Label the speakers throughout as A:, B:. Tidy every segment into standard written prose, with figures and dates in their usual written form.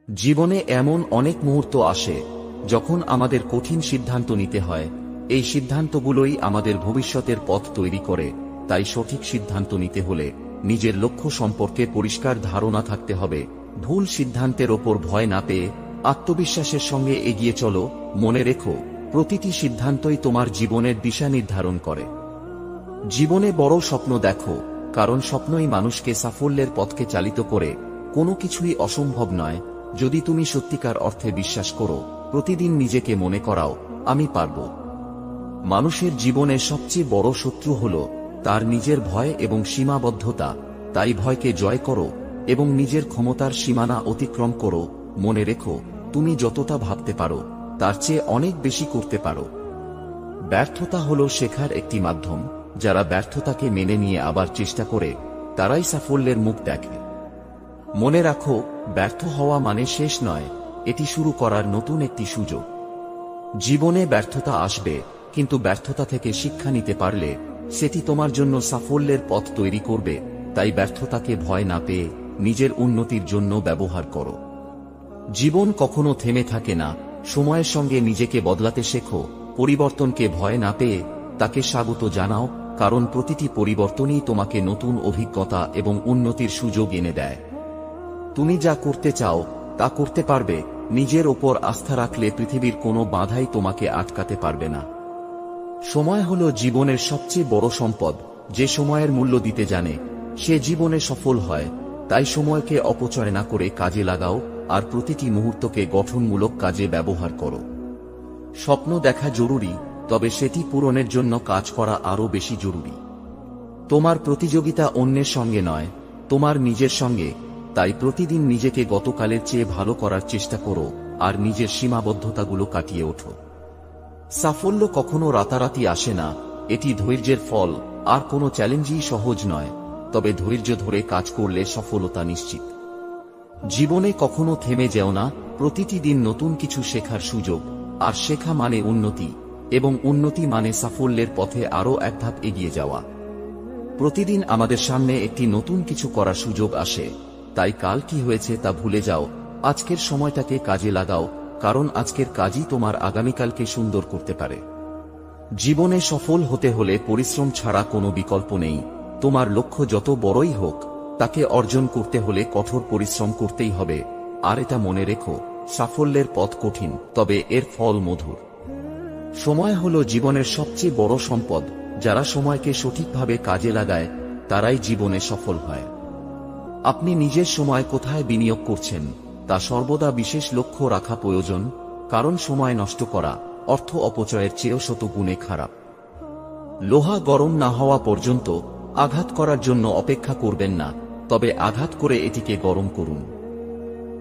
A: জীবনে এমন অনেক মুহূর্ত আসে যখন আমাদের কঠিন সিদ্ধান্ত নিতে হয়। এই সিদ্ধান্তগুলোই আমাদের ভবিষ্যতের পথ তৈরি করে। তাই সঠিক সিদ্ধান্ত নিতে হলে নিজের লক্ষ্য সম্পর্কে পরিষ্কার ধারণা থাকতে হবে। ভুল সিদ্ধান্তের ওপর ভয় না পেয়ে আত্মবিশ্বাসের সঙ্গে এগিয়ে চলো। মনে রেখো, প্রতিটি সিদ্ধান্তই তোমার জীবনের দিশা নির্ধারণ করে। জীবনে বড় স্বপ্ন দেখো, কারণ স্বপ্নই মানুষকে সাফল্যের পথকে চালিত করে। কোনো কিছুই অসম্ভব নয় যদি তুমি সত্যিকার অর্থে বিশ্বাস করো। প্রতিদিন নিজেকে মনে করাও, আমি পারব। মানুষের জীবনে সবচেয়ে বড় শত্রু হল তার নিজের ভয় এবং সীমাবদ্ধতা। তাই ভয়কে জয় করো এবং নিজের ক্ষমতার সীমানা অতিক্রম করো। মনে রেখো, তুমি যতটা ভাবতে পারো তার চেয়ে অনেক বেশি করতে পারো। ব্যর্থতা হল শেখার একটি মাধ্যম। যারা ব্যর্থতাকে মেনে নিয়ে আবার চেষ্টা করে তারাই সাফল্যের মুখ দেখে। মনে রাখো, ব্যর্থ হওয়া মানে শেষ নয়, এটি শুরু করার নতুন একটি সুযোগ। জীবনে ব্যর্থতা আসবে, কিন্তু ব্যর্থতা থেকে শিক্ষা নিতে পারলে সেটি তোমার জন্য সাফল্যের পথ তৈরি করবে। তাই ব্যর্থতাকে ভয় না পেয়ে নিজের উন্নতির জন্য ব্যবহার করো। জীবন কখনো থেমে থাকে না। সময়ের সঙ্গে নিজেকে বদলাতে শেখো। পরিবর্তনকে ভয় না পেয়ে তাকে স্বাগত জানাও, কারণ প্রতিটি পরিবর্তনই তোমাকে নতুন অভিজ্ঞতা এবং উন্নতির সুযোগ এনে দেয়। তুমি যা করতে চাও তা করতে পারবে। নিজের ওপর আস্থা রাখলে পৃথিবীর কোনো বাধাই তোমাকে আটকাতে পারবে না। সময় হল জীবনের সবচেয়ে বড় সম্পদ। যে সময়ের মূল্য দিতে জানে সে জীবনে সফল হয়। তাই সময়কে অপচয় না করে কাজে লাগাও, আর প্রতিটি মুহূর্তকে গঠনমূলক কাজে ব্যবহার করো। স্বপ্ন দেখা জরুরি, তবে সেটি পূরণের জন্য কাজ করা আরও বেশি জরুরি। তোমার প্রতিযোগিতা অন্যের সঙ্গে নয়, তোমার নিজের সঙ্গে। তাই প্রতিদিন নিজেকে গতকালের চেয়ে ভালো করার চেষ্টা করো, আর নিজের সীমাবদ্ধতাগুলো কাটিয়ে ওঠো। সাফল্য কখনো রাতারাতি আসে না, এটি ধৈর্যের ফল। আর কোনো চ্যালেঞ্জই সহজ নয়, তবে ধৈর্য ধরে কাজ করলে সফলতা নিশ্চিত। জীবনে কখনো থেমে যেও না। প্রতিটি দিন নতুন কিছু শেখার সুযোগ, আর শেখা মানে উন্নতি, এবং উন্নতি মানে সাফল্যের পথে আরও এক ধাপ এগিয়ে যাওয়া। প্রতিদিন আমাদের সামনে একটি নতুন কিছু করার সুযোগ আসে। তাই কাল কি হয়েছে তা ভুলে যাও, আজকের সময়টাকে কাজে লাগাও, কারণ আজকের কাজই তোমার আগামীকালকে সুন্দর করতে পারে। জীবনে সফল হতে হলে পরিশ্রম ছাড়া কোনো বিকল্প নেই। তোমার লক্ষ্য যত বড়ই হোক, তাকে অর্জন করতে হলে কঠোর পরিশ্রম করতেই হবে। আর এটা মনে রেখো, সাফল্যের পথ কঠিন, তবে এর ফল মধুর। সময় হলো জীবনের সবচেয়ে বড় সম্পদ। যারা সময়কে সঠিকভাবে কাজে লাগায় তারাই জীবনে সফল হয়। আপনি নিজের সময় কোথায় বিনিয়োগ করছেন তা সর্বদা বিশেষ লক্ষ্য রাখা প্রয়োজন, কারণ সময় নষ্ট করা অর্থ অপচয়ের চেয়েও শত গুণে খারাপ। লোহা গরম না হওয়া পর্যন্ত আঘাত করার জন্য অপেক্ষা করবেন না, তবে আঘাত করে এটিকে গরম করুন।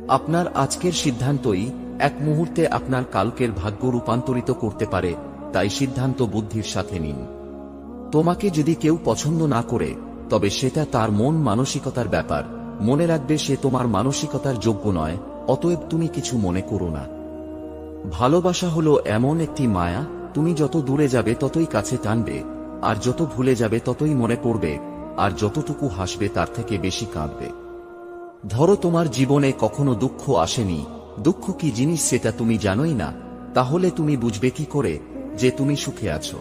A: আপনার আজকের সিদ্ধান্তই এক মুহূর্তে আপনার কালকের ভাগ্য রূপান্তরিত করতে পারে। তাই সিদ্ধান্ত বুদ্ধির সাথে নিন। তোমাকে যদি কেউ পছন্দ না করে, তবে সেটা তার মন মানসিকতার ব্যাপার। মনে রাখবে, সে তোমার মানসিকতার যোগ্য নয়, অতএব তুমি কিছু মনে করো না। ভালোবাসা হলো এমন একটি মায়া, তুমি যত দূরে যাবে ততই কাছে টানবে, আর যত ভুলে যাবে ততই মনে পড়বে, আর যতটুকু হাসবে তার থেকে বেশি কাঁদবে। ধরো তোমার জীবনে কখনো দুঃখ আসেনি, দুঃখ কি জিনিস সেটা তুমি জানোই না, তাহলে তুমি বুঝবে কি করে যে তুমি সুখে আছো?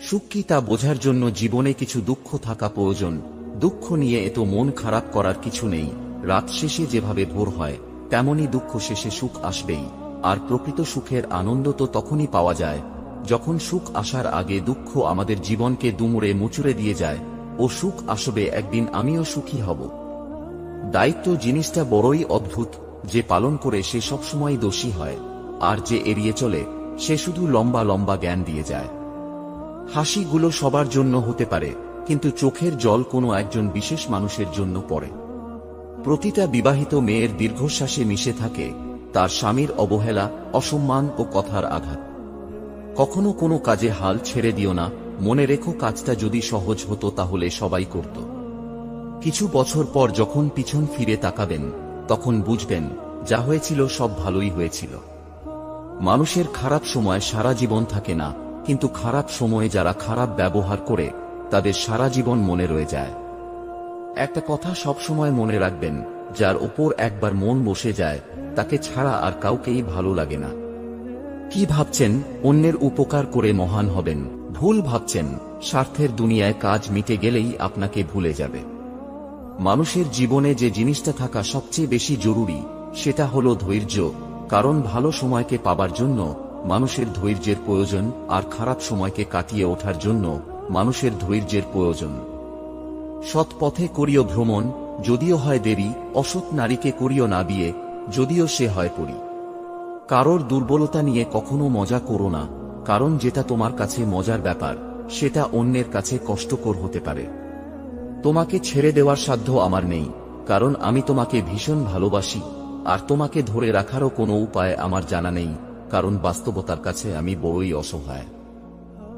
A: সুখ কি তা বোঝার জন্য জীবনে কিছু দুঃখ থাকা প্রয়োজন। দুঃখ নিয়ে এত মন খারাপ করার কিছু নেই। রাত শেষে যেভাবে ভোর হয়, তেমনি দুঃখ শেষে সুখ আসবেই। আর প্রকৃত সুখের আনন্দ তো তখনই পাওয়া যায় যখন সুখ আসার আগে দুঃখ আমাদের জীবনকে দুমড়ে মুচড়ে দিয়ে যায়। ও সুখ আসবে একদিন, আমিও সুখী হব। দায়িত্ব জিনিসটা বড়ই অদ্ভুত। যে পালন করে সে সবসময় দোষী হয়, আর যে এড়িয়ে চলে সে শুধু লম্বা লম্বা জ্ঞান দিয়ে যায়। হাসিগুলো সবার জন্য হতে পারে, কিন্তু চোখের জল কোনো একজন বিশেষ মানুষের জন্য পড়ে। প্রতিটা বিবাহিত মেয়ের দীর্ঘশ্বাসে মিশে থাকে তার স্বামীর অবহেলা, অসম্মান ও কথার আঘাত। কখনো কোনো কাজে হাল ছেড়ে দিও না। মনে রেখো, কাজটা যদি সহজ হতো তাহলে সবাই করত। কিছু বছর পর যখন পিছন ফিরে তাকাবেন, তখন বুঝবেন যা হয়েছিল সব ভালোই হয়েছিল। মানুষের খারাপ সময় সারা জীবন থাকে না, কিন্তু খারাপ সময়ে যারা খারাপ ব্যবহার করে তাদের সারা জীবন মনে রয়ে যায়। একটা কথা সবসময় মনে রাখবেন, যার ওপর একবার মন বসে যায় তাকে ছাড়া আর কাউকেই ভালো লাগে না। কি ভাবছেন অন্যের উপকার করে মহান হবেন? ভুল ভাবছেন। স্বার্থের দুনিয়ায় কাজ মিটে গেলেই আপনাকে ভুলে যাবে। মানুষের জীবনে যে জিনিসটা থাকা সবচেয়ে বেশি জরুরি সেটা হলো ধৈর্য, কারণ ভালো সময়কে পাবার জন্য মানুষের ধৈর্যের প্রয়োজন, আর খারাপ সময়কে কাটিয়ে ওঠার জন্য মানুষের ধৈর্যের প্রয়োজন। সৎ পথে করিও ভ্রমণ, যদিও হয় দেরি। অসৎ নারীকে করিও না বিয়ে, যদিও সে হয় পরী। কারোর দুর্বলতা নিয়ে কখনো মজা করো না, কারণ যেটা তোমার কাছে মজার ব্যাপার সেটা অন্যের কাছে কষ্টকর হতে পারে। তোমাকে ছেড়ে দেওয়ার সাধ্য আমার নেই, কারণ আমি তোমাকে ভীষণ ভালোবাসি, আর তোমাকে ধরে রাখারও কোনো উপায় আমার জানা নেই, কারণ বাস্তবতার কাছে আমি বড়ই অসহায়।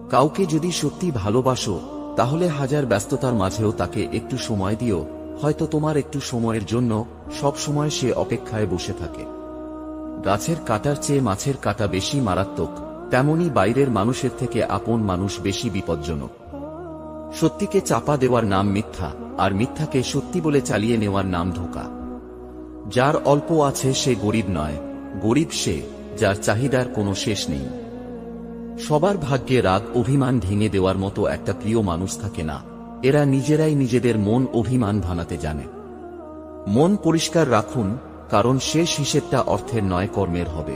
A: কাউকে যদি সত্যি ভালোবাসো তাহলে হাজার ব্যস্ততার মাঝেও তাকে একটু সময় দিও। হয়তো তোমার একটু সময়ের জন্য সব সময় সে অপেক্ষায় বসে থাকে। গাছের কাঁটার চেয়ে মাছের কাঁটা বেশি মারাত্মক, তেমনি বাইরের মানুষের থেকে আপন মানুষ বেশি বিপজ্জনক। সত্যিকে চাপা দেওয়ার নাম মিথ্যা, আর মিথ্যাকে সত্যি বলে চালিয়ে নেওয়ার নাম ধোঁকা। যার অল্প আছে সে গরিব নয়, গরিব সে যার চাহিদার কোনো শেষ নেই। সবার ভাগ্যে রাগ অভিমান ভেঙে দেওয়ার মতো একটা প্রিয় মানুষ থাকে না, এরা নিজেরাই নিজেদের মন অভিমান ভাঙাতে জানে। মন পরিষ্কার রাখুন, কারণ শেষ হিসেবটা অর্থের নয় কর্মের হবে।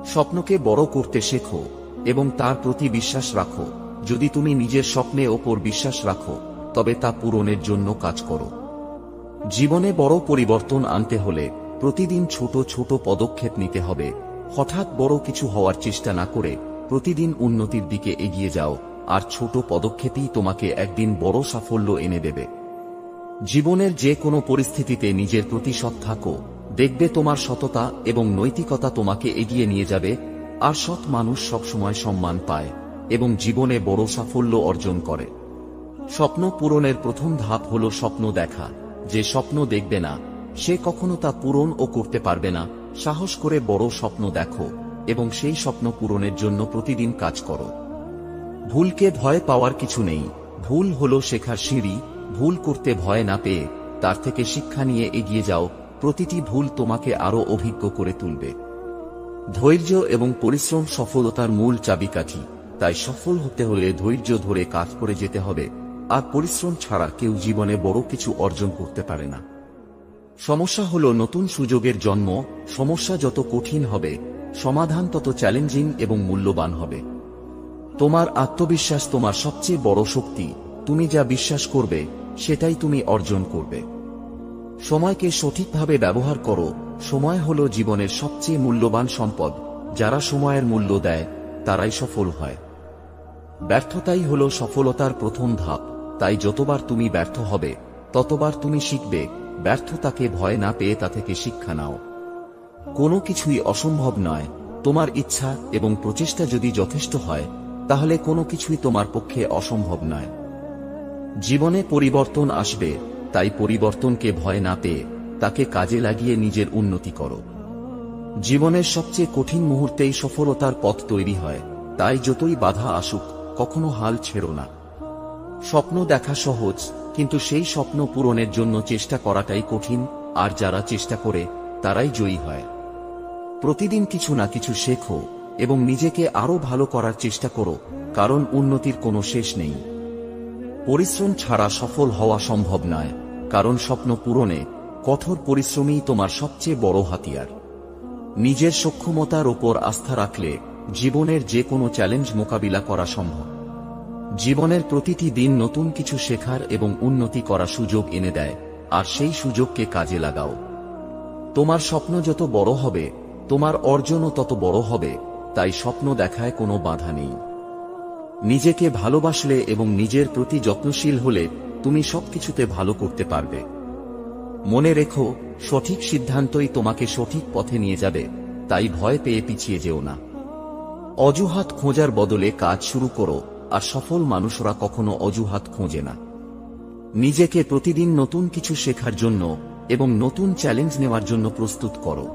A: স্বপ্নকে বড় করতে শেখো এবং তার প্রতি বিশ্বাস রাখো। যদি তুমি নিজের স্বপ্নের ওপর বিশ্বাস রাখো তবে তা পূরণের জন্য কাজ করো। জীবনে বড় পরিবর্তন আনতে হলে প্রতিদিন ছোট ছোট পদক্ষেপ নিতে হবে। হঠাৎ বড় কিছু হওয়ার চেষ্টা না করে প্রতিদিন উন্নতির দিকে এগিয়ে যাও, আর ছোট পদক্ষেপই তোমাকে একদিন বড় সাফল্য এনে দেবে। জীবনের যে কোনো পরিস্থিতিতে নিজের প্রতি সৎ থাকো, দেখবে তোমার সততা এবং নৈতিকতা তোমাকে এগিয়ে নিয়ে যাবে। আর সৎ মানুষ সবসময় সম্মান পায় এবং জীবনে বড় সাফল্য অর্জন করে। স্বপ্ন পূরণের প্রথম ধাপ হলো স্বপ্ন দেখা। যে স্বপ্ন দেখবে না সে কখনো তা পূরণ ও করতে পারবে না। সাহস করে বড় স্বপ্ন দেখো এবং সেই স্বপ্ন পূরণের জন্য প্রতিদিন কাজ করো। ভুলকে ভয় পাওয়ার কিছু নেই, ভুল হলো শেখার সিঁড়ি। ভুল করতে ভয় না পেয়ে তার থেকে শিক্ষা নিয়ে এগিয়ে যাও। প্রতিটি ভুল তোমাকে আরো অভিজ্ঞ করে তুলবে। ধৈর্য এবং পরিশ্রম সফলতার মূল চাবিকাঠি। তাই সফল হতে হলে ধৈর্য ধরে কাজ করে যেতে হবে, আর পরিশ্রম ছাড়া কেউ জীবনে বড় কিছু অর্জন করতে পারে না। সমস্যা হলো নতুন সুযোগের জন্ম। সমস্যা যত কঠিন হবে সমাধান তত চ্যালেঞ্জিং এবং মূল্যবান হবে। তোমার আত্মবিশ্বাস তোমার সবচেয়ে বড় শক্তি। তুমি যা বিশ্বাস করবে সেটাই তুমি অর্জন করবে। সময়কে সঠিকভাবে ব্যবহার করো। সময় হলো জীবনের সবচেয়ে মূল্যবান সম্পদ। যারা সময়ের মূল্য দেয় তারাই সফল হয়। ব্যর্থতাই হলো সফলতার প্রথম ধাপ। তাই যতবার তুমি ব্যর্থ হবে ততবার তুমি শিখবে। ব্যর্থতাকে ভয় না পেয়ে তা থেকে শিক্ষা নাও। কোনো কিছুই অসম্ভব নয়। তোমার ইচ্ছা এবং প্রচেষ্টা যদি যথেষ্ট হয় তাহলে কোনো কিছুই তোমার পক্ষে অসম্ভব নয়। জীবনে পরিবর্তন আসবে, তাই পরিবর্তনকে ভয় না পেয়ে তাকে কাজে লাগিয়ে নিজের উন্নতি করো। জীবনের সবচেয়ে কঠিন মুহূর্তেই সফলতার পথ তৈরি হয়। তাই যতই বাধা আসুক কখনো হাল ছেড়ো না। স্বপ্ন দেখা সহজ, কিন্তু সেই স্বপ্ন পূরণের জন্য চেষ্টা করাটাই কঠিন। আর যারা চেষ্টা করে তারাই জয়ী হয়। প্রতিদিন কিছু না কিছু শেখো এবং নিজেকে আরো ভালো করার চেষ্টা করো, কারণ উন্নতির কোনো শেষ নেই। পরিশ্রম ছাড়া সফল হওয়া সম্ভব নয়, কারণ স্বপ্ন পূরণে কঠোর পরিশ্রমই তোমার সবচেয়ে বড় হাতিয়ার। নিজের সক্ষমতার ওপর আস্থা রাখলে জীবনের যে কোনো চ্যালেঞ্জ মোকাবিলা করা সম্ভব। জীবনের প্রতিটি দিন নতুন কিছু শেখার এবং উন্নতি করার সুযোগ এনে দেয়, আর সেই সুযোগকে কাজে লাগাও। তোমার স্বপ্ন যত বড় হবে তোমার অর্জনও তত বড় হবে। তাই স্বপ্ন দেখায় কোনো বাধা নেই। নিজেকে ভালোবাসলে এবং নিজের প্রতি যত্নশীল হলে তুমি সবকিছুতে ভালো করতে পারবে। মনে রেখো, সঠিক সিদ্ধান্তই তোমাকে সঠিক পথে নিয়ে যাবে। তাই ভয় পেয়ে পিছিয়ে যেও না। অজুহাত খোঁজার বদলে কাজ শুরু করো, আর সফল মানুষরা কখনো অজুহাত খোঁজে না। নিজেকে প্রতিদিন নতুন কিছু শেখার জন্য এবং নতুন চ্যালেঞ্জ নেওয়ার জন্য প্রস্তুত করো।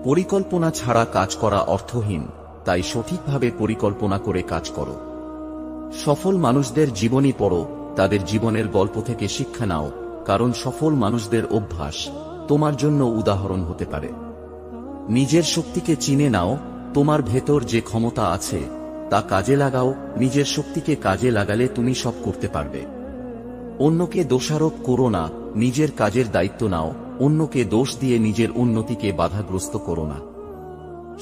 A: পরিকল্পনা ছাড়া কাজ করা অর্থহীন, তাই সঠিকভাবে পরিকল্পনা করে কাজ করো। সফল মানুষদের জীবনী পড়ো, তাদের জীবনের গল্প থেকে শিক্ষা নাও, কারণ সফল মানুষদের অভ্যাস তোমার জন্য উদাহরণ হতে পারে। নিজের শক্তিকে চিনে নাও, তোমার ভেতর যে ক্ষমতা আছে তা কাজে লাগাও। নিজের শক্তিকে কাজে লাগালে তুমি সব করতে পারবে। অন্যকে দোষারোপ করো না, নিজের কাজের দায়িত্ব নাও। অন্যকে দোষ দিয়ে নিজের উন্নতিকে বাধাগ্রস্ত করো না।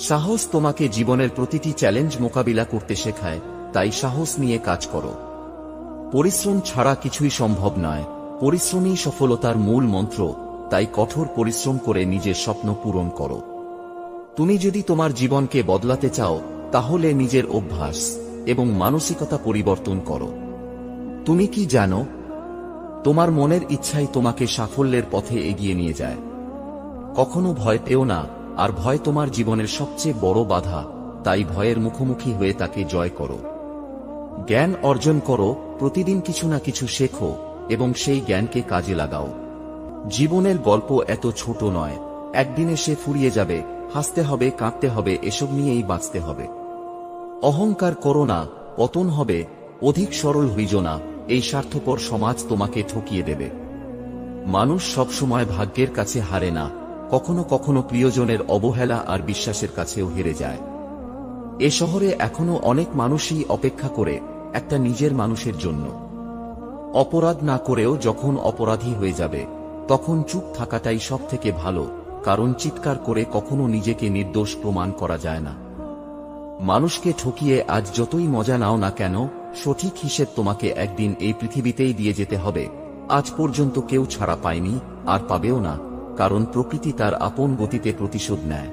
A: সাহস তোমাকে জীবনের প্রতিটি চ্যালেঞ্জ মোকাবিলা করতে শেখায়, তাই সাহস নিয়ে কাজ করো। পরিশ্রম ছাড়া কিছুই সম্ভব নয়, পরিশ্রমই সফলতার মূল মন্ত্র। তাই কঠোর পরিশ্রম করে নিজের স্বপ্ন পূরণ করো। তুমি যদি তোমার জীবনকে বদলাতে চাও তাহলে নিজের অভ্যাস এবং মানসিকতা পরিবর্তন করো। তুমি কি জানো, তোমার মনের ইচ্ছাই তোমাকে সাফল্যের পথে এগিয়ে নিয়ে যায়। কখনো ভয় পেও না, আর ভয় তোমার জীবনের সবচেয়ে বড় বাধা। তাই ভয়ের মুখোমুখি হয়ে তাকে জয় করো। জ্ঞান অর্জন করো, প্রতিদিন কিছু না কিছু শেখো এবং সেই জ্ঞানকে কাজে লাগাও। জীবনের গল্প এত ছোট নয়, একদিনে সে ফুরিয়ে যাবে। হাসতে হবে, কাঁদতে হবে, এসব নিয়েই বাঁচতে হবে। অহংকার করো না, পতন হবে। অধিক সরল হইজ না, এই স্বার্থপর সমাজ তোমাকে ঠকিয়ে দেবে। মানুষ সবসময় ভাগ্যের কাছে হারে না, কখনো কখনো প্রিয়জনের অবহেলা আর বিশ্বাসের কাছেও হেরে যায়। এ শহরে এখনো অনেক মানুষই অপেক্ষা করে একটা নিজের মানুষের জন্য। অপরাধ না করেও যখন অপরাধী হয়ে যাবে তখন চুপ থাকাটাই সবথেকে ভালো, কারণ চিৎকার করে কখনো নিজেকে নির্দোষ প্রমাণ করা যায় না। মানুষকে ঠকিয়ে আজ যতই মজা নাও না কেন, সঠিক হিসেব তোমাকে একদিন এই পৃথিবীতেই দিয়ে যেতে হবে। আজ পর্যন্ত কেউ ছাড়া পায়নি, আর পাবেও না, কারণ প্রকৃতি তার আপন গতিতে প্রতিশোধ নেয়।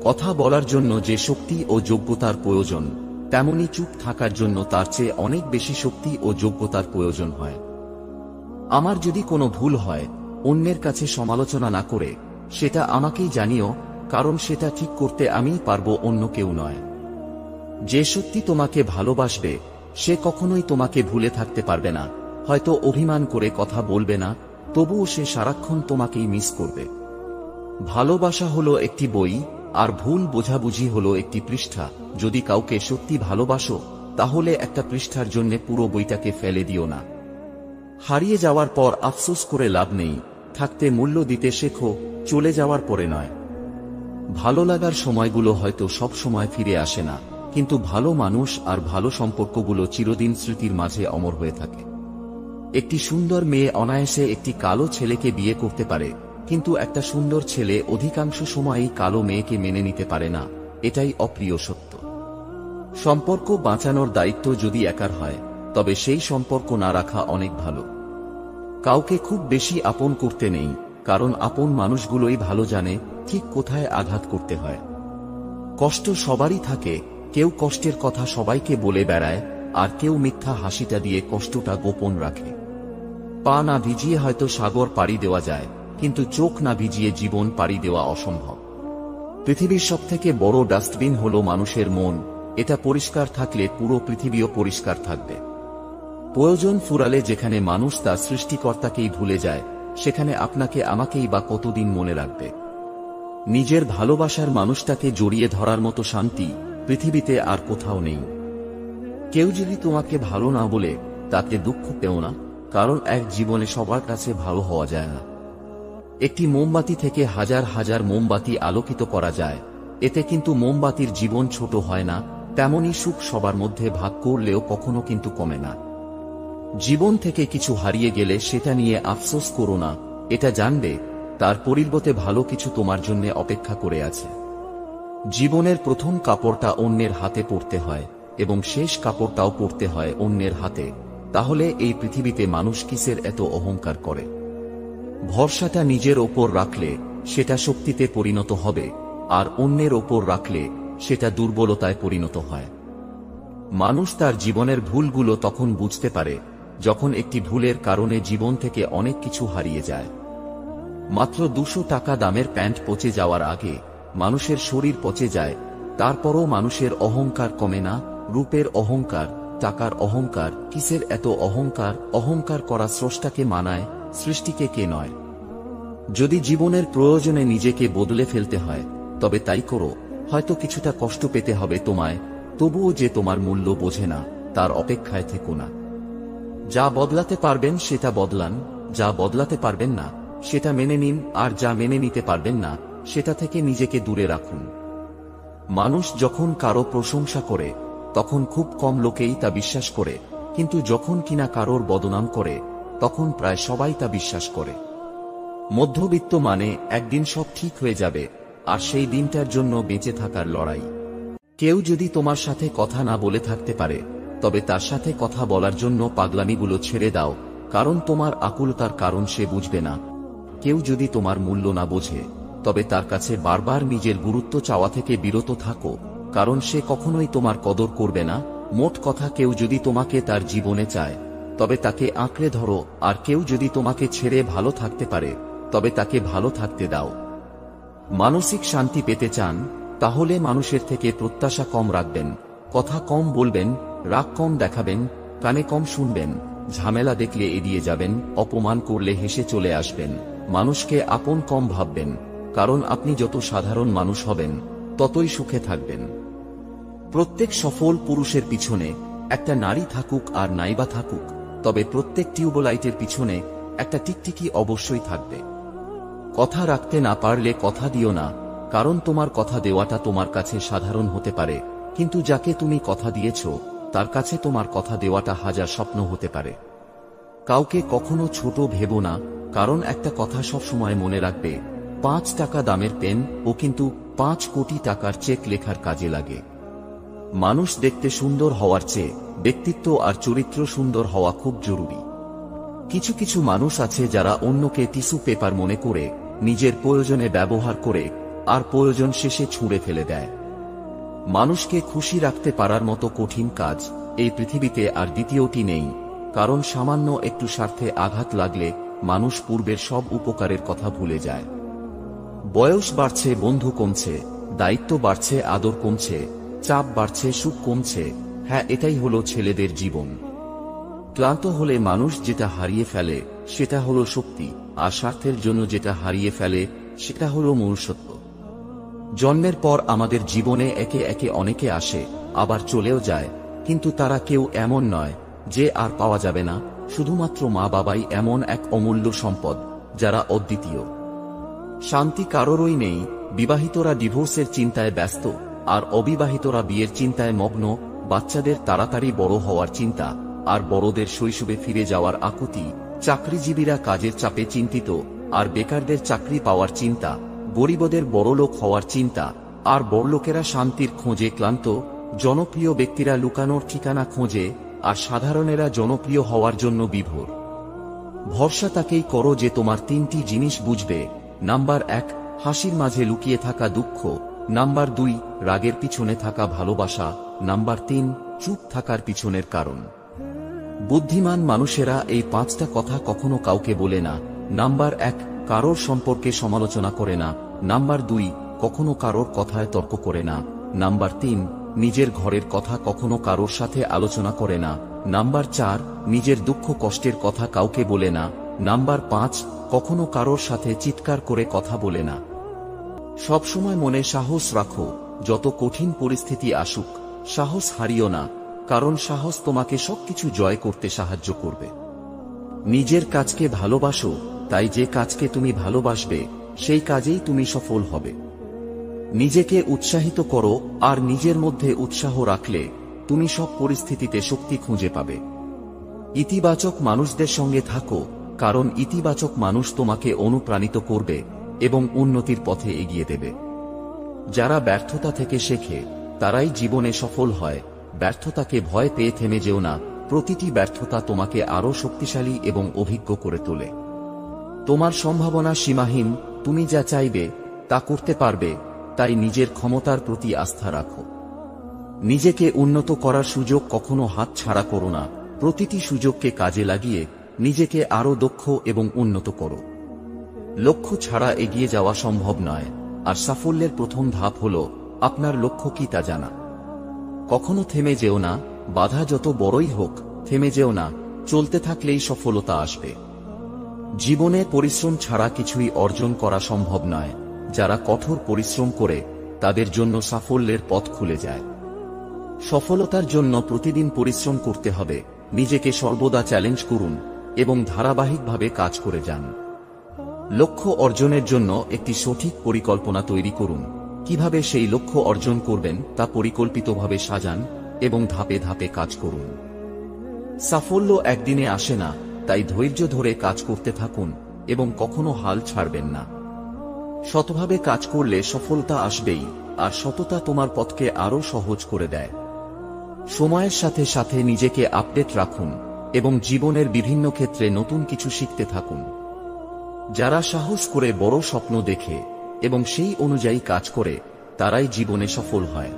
A: কথা বলার জন্য যে শক্তি ও যোগ্যতার প্রয়োজন, তেমনি চুপ থাকার জন্য তার চেয়ে অনেক বেশি শক্তি ও যোগ্যতার প্রয়োজন হয়। আমার যদি কোনো ভুল হয়, অন্যের কাছে সমালোচনা না করে সেটা আমাকেই জানিও, কারণ সেটা ঠিক করতে আমিই পারবো, অন্য কেউ নয়। যে সত্যি তোমাকে ভালোবাসবে সে কখনোই তোমাকে ভুলে থাকতে পারবে না। হয়তো অভিমান করে কথা বলবে না, তবুও সে সারাক্ষণ তোমাকেই মিস করবে। ভালোবাসা হলো একটি বই, আর ভুল বোঝাবুঝি হলো একটি পৃষ্ঠা। যদি কাউকে সত্যি ভালোবাসো তাহলে একটা পৃষ্ঠার জন্য পুরো বইটাকে ফেলে দিও না। হারিয়ে যাওয়ার পর আফসোস করে লাভ নেই, থাকতে মূল্য দিতে শেখো, চলে যাওয়ার পরে নয়। ভালো লাগার সময়গুলো হয়তো সব সময় ফিরে আসে না, কিন্তু ভালো মানুষ আর ভালো সম্পর্কগুলো চিরদিন স্মৃতির মাঝে অমর হয়ে থাকে। একটি সুন্দর মেয়ে অনায়াসে একটি কালো ছেলেকে বিয়ে করতে পারে, কিন্তু একটা সুন্দর ছেলে অধিকাংশ সময়ই কালো মেয়েকে মেনে নিতে পারে না। এটাই অপ্রিয় সত্য। সম্পর্ক বাঁচানোর দায়িত্ব যদি একার হয় তবে সেই সম্পর্ক না রাখা অনেক ভালো। কাউকে খুব বেশি আপন করতে নেই, কারণ আপন মানুষগুলোই ভালো জানে ঠিক কোথায় আঘাত করতে হয়। কষ্ট সবারই থাকে, কেউ কষ্টের কথা সবাইকে বলে বেড়ায়, আর কেউ মিথ্যা হাসিটা দিয়ে কষ্টটা গোপন রাখে। পা না ভিজিয়ে হয়তো সাগর পাড়ি দেওয়া যায়, কিন্তু চোখ না ভিজিয়ে জীবন পাড়ি দেওয়া অসম্ভব। পৃথিবীর সবথেকে বড় ডাস্টবিন হলো মানুষের মন। এটা পরিষ্কার থাকলে পুরো পৃথিবীও পরিষ্কার থাকবে। প্রয়োজন ফুরালে যেখানে মানুষ তার সৃষ্টিকর্তাকেই ভুলে যায়, সেখানে আপনাকে আমাকেই বা কতদিন মনে রাখবে। নিজের ভালোবাসার মানুষটাকে জড়িয়ে ধরার মতো শান্তি পৃথিবীতে আর কোথাও নেই। কেউ যদি তোমাকে ভালো না বলে তাতে দুঃখ পেও না, কারণ এক জীবনে সবার কাছে ভালো হওয়া যায় না। একটি মোমবাতি থেকে হাজার হাজার মোমবাতি আলোকিত করা যায়, এতে কিন্তু মোমবাতির জীবন ছোট হয় না। তেমনি সুখ সবার মধ্যে ভাগ করলেও কখনো কিন্তু কমে না। জীবন থেকে কিছু হারিয়ে গেলে সেটা নিয়ে আফসোস করো না, এটা জানবে তার পরিবর্তে ভালো কিছু তোমার জন্য অপেক্ষা করে আছে। জীবনের প্রথম কাপড়টা অন্যের হাতে পরতে হয় এবং শেষ কাপড়টাও পরতে হয় অন্যের হাতে। তাহলে এই পৃথিবীতে মানুষ কিসের এত অহংকার করে? ভরসাটা নিজের ওপর রাখলে সেটা শক্তিতে পরিণত হবে, আর অন্যের ওপর রাখলে সেটা দুর্বলতায় পরিণত হয়। মানুষ তার জীবনের ভুলগুলো তখন বুঝতে পারে যখন একটি ভুলের কারণে জীবন থেকে অনেক কিছু হারিয়ে যায়। মাত্র 200 টাকা দামের প্যান্ট পচে যাওয়ার আগে মানুষের শরীর পচে যায়, তারপরও মানুষের অহংকার কমে না। রূপের অহংকার, টাকার অহংকার, কিসের এত অহংকার? অহংকার করা স্রষ্টাকে মানায়, সৃষ্টিকে কে নয়। যদি জীবনের প্রয়োজনে নিজেকে বদলে ফেলতে হয় তবে তাই করো। হয়তো কিছুটা কষ্ট পেতে হবে তোমায়, তবুও যে তোমার মূল্য বোঝে না তার অপেক্ষায় থেকো না। যা বদলাতে পারবেন সেটা বদলান। যা বদলাতে পারবেন না সেটা মেনে নিন, আর যা মেনে নিতে পারবেন না সেটা থেকে নিজেকে দূরে রাখুন। মানুষ যখন কারো প্রশংসা করে তখন খুব কম লোকেই তা বিশ্বাস করে, কিন্তু যখন কিনা কারোর বদনাম করে তখন প্রায় সবাই তা বিশ্বাস করে। মধ্যবিত্ত মানে একদিন সব ঠিক হয়ে যাবে, আর সেই দিনটার জন্য বেঁচে থাকার লড়াই। কেউ যদি তোমার সাথে কথা না বলে থাকতে পারে তবে তার সাথে কথা বলার জন্য পাগলামিগুলো ছেড়ে দাও, কারণ তোমার আকুলতার কারণ সে বুঝবে না। কেউ যদি তোমার মূল্য না বোঝে তবে তার কাছে বারবার নিজের গুরুত্ব চাওয়া থেকে বিরত থাকো, কারণ সে কখনোই তোমার কদর করবে না। মোট কথা, কেউ যদি তোমাকে তার জীবনে চায় তবে তাকে আঁকড়ে ধরো, আর কেউ যদি তোমাকে ছেড়ে ভালো থাকতে পারে তবে তাকে ভালো থাকতে দাও। মানসিক শান্তি পেতে চান তাহলে মানুষের থেকে প্রত্যাশা কম রাখবেন, কথা কম বলবেন, রাগ কম দেখাবেন, কানে কম শুনবেন, ঝামেলা দেখলে এড়িয়ে যাবেন, অপমান করলে হেসে চলে আসবেন, মানুষকে আপন কম ভাববেন, কারণ আপনি যত সাধারণ মানুষ হবেন ততই সুখে থাকবেন। প্রত্যেক সফল পুরুষের পিছনে একটা নারী থাকুক আর নাইবা থাকুক, তবে প্রত্যেক টিউবলাইটের পিছনে একটা টিকটিকি অবশ্যই থাকবে। কথা রাখতে না পারলে কথা দিও না, কারণ তোমার কথা দেওয়াটা তোমার কাছে সাধারণ হতে পারে, কিন্তু যাকে তুমি কথা দিয়েছ তার কাছে তোমার কথা দেওয়াটা হাজার স্বপ্ন হতে পারে। কাউকে কখনো ছোট ভেবো না, কারণ একটা কথা সবসময় মনে রাখবে, 5 টাকা দামের পেন ও কিন্তু 5 কোটি টাকার চেক লেখার কাজে লাগে। মানুষ দেখতে সুন্দর হওয়ার চেয়ে ব্যক্তিত্ব আর চরিত্র সুন্দর হওয়া খুব জরুরি। কিছু কিছু মানুষ আছে যারা অন্যকে টিস্যু পেপার মনে করে নিজের প্রয়োজনে ব্যবহার করে আর প্রয়োজন শেষে ছুঁড়ে ফেলে দেয়। মানুষকে খুশি রাখতে পারার মতো কঠিন কাজ এই পৃথিবীতে আর দ্বিতীয়টি নেই, কারণ সামান্য একটু স্বার্থে আঘাত লাগলে মানুষ পূর্বের সব উপকারের কথা ভুলে যায়। বয়স বাড়ছে, বন্ধু কমছে, দায়িত্ব বাড়ছে, আদর কমছে, চাপ বাড়ছে, সুখ কমছে। হ্যাঁ, এটাই হলো ছেলেদের জীবন। ক্লান্ত হলে মানুষ যেটা হারিয়ে ফেলে সেটা হলো শক্তি, আর স্বার্থের জন্য যেটা হারিয়ে ফেলে সেটা হলো মনুষ্যত্ব। জন্মের পর আমাদের জীবনে একে একে অনেকে আসে, আবার চলেও যায়, কিন্তু তারা কেউ এমন নয় যে আর পাওয়া যাবে না। শুধুমাত্র মা বাবাই এমন এক অমূল্য সম্পদ যারা অদ্বিতীয়। শান্তি কারোরই নেই। বিবাহিতরা ডিভোর্সের চিন্তায় ব্যস্ত, আর অবিবাহিতরা বিয়ের চিন্তায় মগ্ন। বাচ্চাদের তাড়াতাড়ি বড় হওয়ার চিন্তা, আর বড়দের শৈশবে ফিরে যাওয়ার আকুতি। চাকরিজীবীরা কাজের চাপে চিন্তিত, আর বেকারদের চাকরি পাওয়ার চিন্তা। গরিবদের বড়লোক হওয়ার চিন্তা, আর বড়লোকেরা শান্তির খোঁজে ক্লান্ত। জনপ্রিয় ব্যক্তিরা লুকানোর ঠিকানা খোঁজে, আর সাধারণেরা জনপ্রিয় হওয়ার জন্য বিভোর। ভরসা তাকেই করো যে তোমার 3টি জিনিস বুঝবে। নাম্বার 1, হাসির মাঝে লুকিয়ে থাকা দুঃখ। নাম্বার 2, রাগের পিছনে থাকা ভালোবাসা। নাম্বার 3, চুপ থাকার পিছনের কারণ। বুদ্ধিমান মানুষেরা এই 5টা কথা কখনো কাউকে বলে না। নাম্বার 1, কারোর সম্পর্কে সমালোচনা করে না। নাম্বার 2, কখনো কারোর কথায় তর্ক করে না। নাম্বার 3, নিজের ঘরের কথা কখনো কারোর সাথে আলোচনা করে না। নাম্বার 4, নিজের দুঃখ কষ্টের কথা কাউকে বলে না। নাম্বার 5, কখনো কারোর সাথে চিৎকার করে কথা বলে না। সবসময় মনে সাহস রাখো, যত কঠিন পরিস্থিতি আসুক সাহস হারিও না, কারণ সাহস তোমাকে সবকিছু জয় করতে সাহায্য করবে। নিজের কাজকে ভালোবাসো, তাই যে কাজকে তুমি ভালোবাসবে সেই কাজেই তুমি সফল হবে। নিজেকে উৎসাহিত করো, আর নিজের মধ্যে উৎসাহ রাখলে তুমি সব পরিস্থিতিতে শক্তি খুঁজে পাবে। ইতিবাচক মানুষদের সঙ্গে থাকো, কারণ ইতিবাচক মানুষ তোমাকে অনুপ্রাণিত করবে এবং উন্নতির পথে এগিয়ে দেবে। যারা ব্যর্থতা থেকে শেখে তারাই জীবনে সফল হয়। ব্যর্থতাকে ভয় পেয়ে থেমে যেও না, প্রতিটি ব্যর্থতা তোমাকে আরো শক্তিশালী এবং অভিজ্ঞ করে তোলে। তোমার সম্ভাবনা সীমাহীন, তুমি যা চাইবে তা করতে পারবে, তাই নিজের ক্ষমতার প্রতি আস্থা রাখো। নিজেকে উন্নত করার সুযোগ কখনো হাত ছাড়া করো না, প্রতিটি সুযোগকে কাজে লাগিয়ে নিজেকে আরো দক্ষ এবং উন্নত করো। লক্ষ্য ছাড়া এগিয়ে যাওয়া সম্ভব নয়, আর সাফল্যের প্রথম ধাপ হল আপনার লক্ষ্য কি তা জানা। কখনো থেমে যেও না, বাধা যত বড়ই হোক থেমে যেও না, চলতে থাকলেই সফলতা আসবে। জীবনে পরিশ্রম ছাড়া কিছুই অর্জন করা সম্ভব নয়। যারা কঠোর পরিশ্রম করে তাদের জন্য সাফল্যের পথ খুলে যায়। সফলতার জন্য প্রতিদিন পরিশ্রম করতে হবে। নিজেকে সর্বদা চ্যালেঞ্জ করুন, এবং ধারাবাহিকভাবে কাজ করে যান। লক্ষ্য অর্জনের জন্য একটি সঠিক পরিকল্পনা তৈরি করুন। কিভাবে সেই লক্ষ্য অর্জন করবেন তা পরিকল্পিতভাবে সাজান এবং ধাপে ধাপে কাজ করুন। সাফল্য একদিনে আসে না, তাই ধৈর্য ধরে কাজ করতে থাকুন এবং কখনো হাল ছাড়বেন না। সতভাবে কাজ করলে সফলতা আসবেই, আর সততা তোমার পথকে আরো সহজ করে দেয়। সময়ের সাথে সাথে নিজেকে আপডেট রাখুন এবং জীবনের বিভিন্ন ক্ষেত্রে নতুন কিছু শিখতে থাকুন। যারা সাহস করে বড় স্বপ্ন দেখে এবং সেই অনুযায়ী কাজ করে, তারাই জীবনে সফল হয়।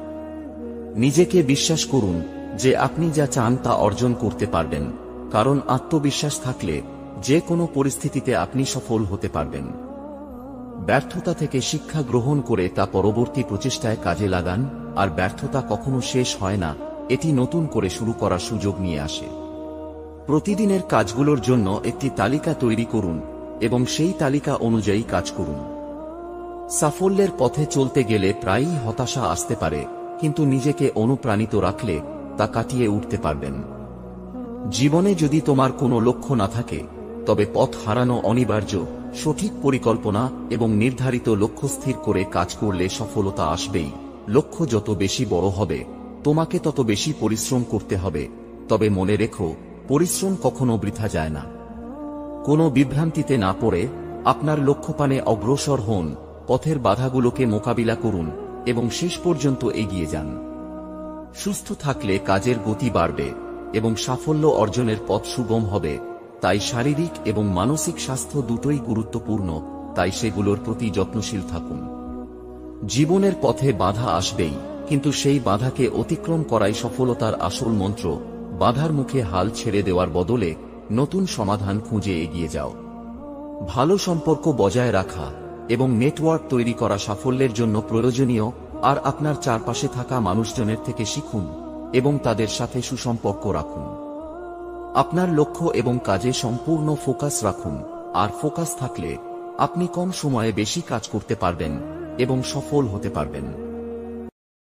A: নিজেকে বিশ্বাস করুন যে আপনি যা চান তা অর্জন করতে পারবেন, কারণ আত্মবিশ্বাস থাকলে যে কোনো পরিস্থিতিতে আপনি সফল হতে পারবেন। ব্যর্থতা থেকে শিক্ষা গ্রহণ করে তা পরবর্তী প্রচেষ্টায় কাজে লাগান, আর ব্যর্থতা কখনো শেষ হয় না, এটি নতুন করে শুরু করার সুযোগ নিয়ে আসে। প্রতিদিনের কাজগুলোর জন্য একটি তালিকা তৈরি করুন এবং সেই তালিকা অনুযায়ী কাজ করুন। সাফল্যের পথে চলতে গেলে প্রায়ই হতাশা আসতে পারে, কিন্তু নিজেকে অনুপ্রাণিত রাখলে তা কাটিয়ে উঠতে পারবেন। জীবনে যদি তোমার কোনো লক্ষ্য না থাকে, তবে পথ হারানো অনিবার্য। সঠিক পরিকল্পনা এবং নির্ধারিত লক্ষ্য স্থির করে কাজ করলে সফলতা আসবেই। লক্ষ্য যত বেশি বড় হবে, তোমাকে তত বেশি পরিশ্রম করতে হবে। তবে মনে রেখো, পরিশ্রম কখনো বৃথা যায় না। কোনো বিভ্রান্তিতে না পড়ে আপনার লক্ষ্যপানে অগ্রসর হন, পথের বাধাগুলোকে মোকাবিলা করুন এবং শেষ পর্যন্ত এগিয়ে যান। সুস্থ থাকলে কাজের গতি বাড়বে এবং সাফল্য অর্জনের পথ সুগম হবে। তাই শারীরিক এবং মানসিক স্বাস্থ্য দুটোই গুরুত্বপূর্ণ, তাই সেগুলোর প্রতি যত্নশীল থাকুন। জীবনের পথে বাধা আসবেই, কিন্তু সেই বাধাকে অতিক্রম করাই সফলতার আসল মন্ত্র। বাধার মুখে হাল ছেড়ে দেওয়ার বদলে নতুন সমাধান খুঁজে এগিয়ে যাও। ভালো সম্পর্ক বজায় রাখা এবং নেটওয়ার্ক তৈরি করা সাফল্যের জন্য প্রয়োজনীয়, আর আপনার চারপাশে থাকা মানুষজনের থেকে শিখুন এবং তাদের সাথে সুসম্পর্ক রাখুন। আপনার লক্ষ্য এবং কাজে সম্পূর্ণ ফোকাস রাখুন, আর ফোকাস থাকলে আপনি কম সময়ে বেশি কাজ করতে পারবেন এবং সফল হতে পারবেন।